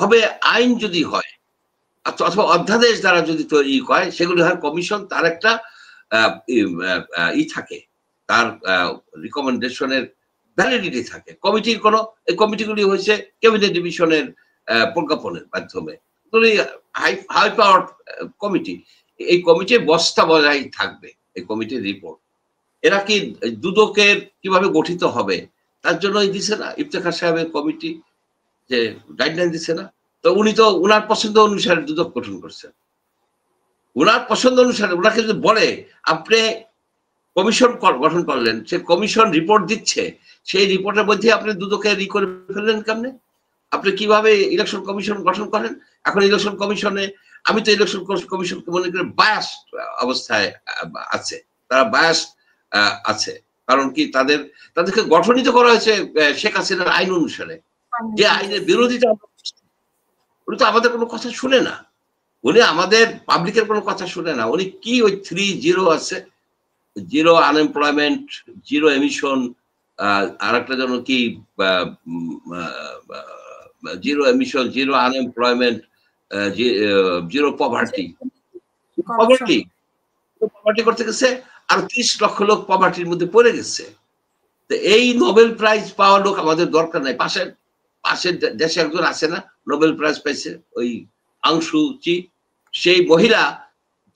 হবে আইন যদি হয় অথবা অধ্যাদেশ দ্বারা যদি তৈরি হয়, সেগুলি হয় কমিশন, তার একটা ই থাকে, তার রিকমেন্ডেশনের ভ্যালিডিটি থাকে। কমিটির কোন এই কমিটিগুলি হয়েছে ক্যাবিনেট ডিভিশনের প্রজ্ঞাপনের মাধ্যমে হাই পাওয়ার কমিটি। এই কমিটির বস্তা বজায় থাকবে এই কমিটির রিপোর্ট। এরা কি দুদকের কিভাবে গঠিত হবে তার জন্যই দিছে না ইফতেখার সাহেবের কমিটি, যে গাইডলাইন দিচ্ছে না? তো উনি তো উনার পছন্দ অনুসারে দুদক গঠন করছেন। উনার পছন্দ অনুসারে উনাকে যদি বলে আপনি কমিশন গঠন করলেন, সে কমিশন রিপোর্ট দিচ্ছে, সেই রিপোর্টের মধ্যে আপনি দুদকে ই করে ফেললেন কেমনে? আপনি কিভাবে ইলেকশন কমিশন গঠন করেন? এখন ইলেকশন কমিশনে আমি তো ইলেকশন কমিশনকে মনে করি বায়াস অবস্থায় আছে, তারা বায়াস আছে। কারণ কি তাদেরকে গঠনিত করা হয়েছে শেখ হাসিনার আইন অনুসারে, যে আইনের বিরোধিতা উনি তো আমাদের কোনো কথা শুনে না, উনি আমাদের পাবলিকের কোনো কথা শুনে না। উনি কি ওই 3-0 আছে, 0 আনএমপ্লয়মেন্ট, 0 এমিশন, আর একটা যেন কি 0 এমিশন, 0 আনএমপ্লয়মেন্ট, 0 পভার্টি করতে গেছে, আর 30 লক্ষ লোক পভার্টির মধ্যে পড়ে গেছে। তো এই নোবেল প্রাইজ পাওয়া লোক আমাদের দরকার নাই। পাশের দেশে একজন আছে না নোবেল প্রাইজ পাইছে, ওই আংশু চি, সেই মহিলা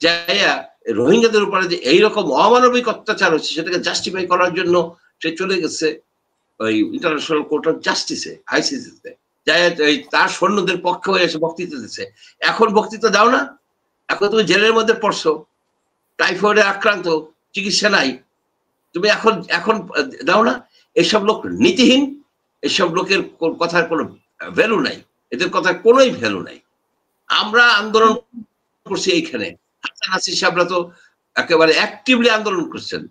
যাইয়া রোহিঙ্গাদের উপরে যে এইরকম অমানবিক অত্যাচার হচ্ছে সেটাকে জাস্টিফাই করার জন্য সে চলে গেছে ওই ইন্টারন্যাশনাল কোর্ট অফ জাস্টিসে, আইসিসিতে, যাই তার সৈন্যদের পক্ষে হয়ে এসে বক্তৃতা দিচ্ছে। এখন বক্তৃতা দাও না, এখন তুমি জেলের মধ্যে পড়ছো, টাইফয়েডে আক্রান্ত, চিকিৎসা নাই, তুমি এখন দাও না। এসব লোক নীতিহীন, এসব লোকের কথার কোনো ভ্যালু নাই, এদের কথার কোনোই ভ্যালু নাই। আমরা আন্দোলন করছি এইখানে, হাসান নাসির সাহেবরা তো একেবারে অ্যাক্টিভলি আন্দোলন করছেন।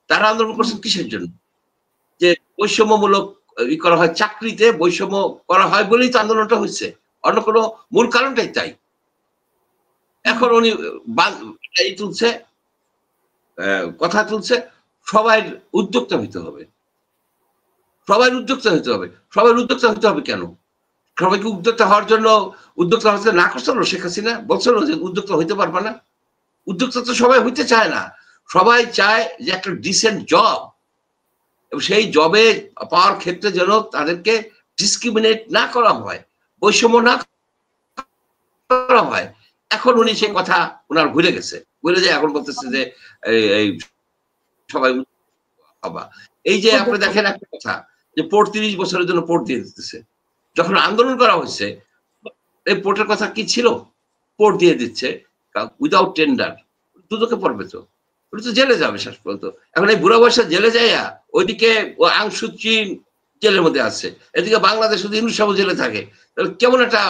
তারা আন্দোলন করছেন কিসের জন্য? যে বৈষম্যমূলক ই করা হয়, চাকরিতে বৈষম্য করা হয় বলেই তো আন্দোলনটা হচ্ছে, অন্য কোনো মূল কারণটাই তাই। এখন উনি এই তুলছে, কথা তুলছে, সবাই উদ্যোক্তা হইতে হবে, সবাই উদ্যোক্তা হইতে হবে। সবাই উদ্যোক্তা হইতে হবে কেন? সবাইকে উদ্যোক্তা হওয়ার জন্য উদ্যোক্তা হতে না করছিল শেখ হাসিনা? বলছিল যে উদ্যোক্তা হইতে পারবে না। উদ্যোক্তা তো সবাই হইতে চায় না, সবাই চায় যে একটা ডিসেন্ট জব, এবং সেই জবে পাওয়ার ক্ষেত্রে যেন তাদেরকে ডিসক্রিমিনেট না করা হয়, বৈষম্য না করা হয়। এখন উনি সেই কথা ওনার ভুলে গেছে, ভুলে যায় এখন বলতেছে যে এই সবাই হবা। এই যে আপনি দেখেন একটা কথা, যে পোর্ট 30 বছরের জন্য পোর্ট দিয়ে দিতেছে। যখন আন্দোলন করা হয়েছে এই পোর্টের কথা কি ছিল? পোর্ট দিয়ে দিচ্ছে উইদাউট টেন্ডার, দুদকে পড়বে তো, ওটা তো জেলে যাবে শেষ পর্যন্ত। এখন এই বুড়া বয়সে জেলে যাইয়া ওইদিকে আংশু চীন জেলের মধ্যে আছে, এদিকে বাংলাদেশ শুধু ইউনুস জেলে থাকে, তাহলে কেমন একটা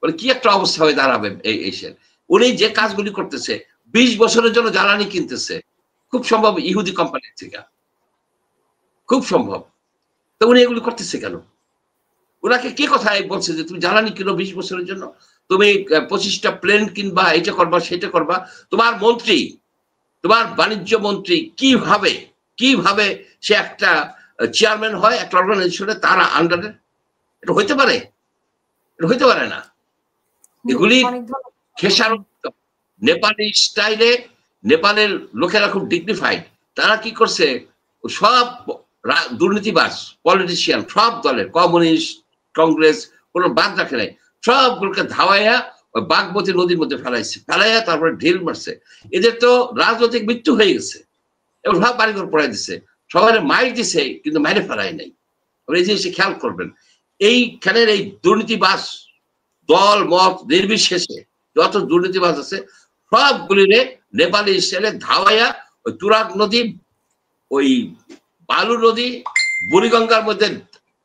মানে কি একটা অবস্থা হয়ে দাঁড়াবে এই সে। উনি যে কাজগুলি করতেছে, 20 বছরের জন্য জ্বালানি কিনতেছে, খুব সম্ভব ইহুদি কোম্পানির থেকে, খুব সম্ভব। তো উনি এগুলি করতেছে কেন? ওনাকে কে কথায় বলছে যে তুমি জ্বালানি কিনো 20 বছরের জন্য, তুমি 25টা প্লেন কিনবা, এটা করবা সেটা করবা? তোমার মন্ত্রী, তোমার বাণিজ্য মন্ত্রী কিভাবে সে একটা চেয়ারম্যান হয় একটা অর্গানাইজেশনে, তার আন্ডারে? এটা হইতে পারে? এটা হইতে পারে না। এগুলি খেসারত। নেপালি স্টাইলে নেপালের লোকেরা খুব ডিগনিফাইড। তারা কি করছে, সব দুর্নীতিবাজ পলিটিশিয়ান, সব দলের, কমিউনিস্ট, কংগ্রেস, কোন বাদ রাখে নাই, সবগুলোকে ধাওয়াইয়া ওই বাগমতী নদীর মধ্যে ফেলাইয়া তারপরে ঢিল মারছে। এদের তো রাজনৈতিক মৃত্যু হয়ে গেছে, এবং সব বাড়িঘর পড়াই দিছে, সবাই মাইর দিছে, কিন্তু মাইরে ফেলাই নাই। এই জিনিসটা খেয়াল করবেন, এইখানের এই দুর্নীতিবাজ দল মত নির্বিশেষে যত দুর্নীতিবাজ আছে সবগুলিরে নেপালি স্টাইলে ধাওয়াইয়া ওই তুরাগ নদী, ওই বালু নদী, বুড়িগঙ্গার মধ্যে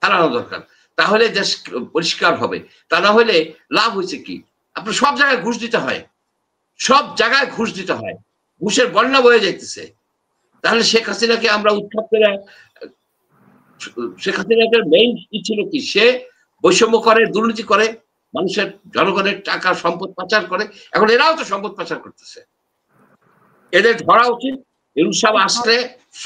ফেলানো দরকার, তাহলে দেশ পরিষ্কার হবে। তা না হলে লাভ হয়েছে কি? আপনার সব জায়গায় ঘুষ দিতে হয়, সব জায়গায় ঘুষ দিতে হয়, ঘুষের বন্যা বয়ে যাইতেছে। তাহলে শেখ হাসিনাকে আমরা উৎখাত করে, শেখ হাসিনাকে মেইন কি ছিল কি? সে বৈষম্য করে, দুর্নীতি করে, মানুষের জনগণের টাকা সম্পদ পাচার করে। এখন এরাও তো সম্পদ পাচার করতেছে, এদের ধরা উচিত। ইনসাফ আসলে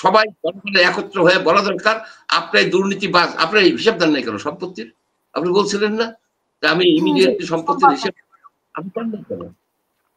সবাই জনগণের একত্র হয়ে বলা দরকার, আপনি দুর্নীতিবাজ, আপনার হিসাব দেন নাই কেন সম্পত্তির? আপনি বলছিলেন না তা আমি জি, ইমিডিয়েটলি সম্পত্তির সম্ভব না। হিসাব আমি পারবো কেন?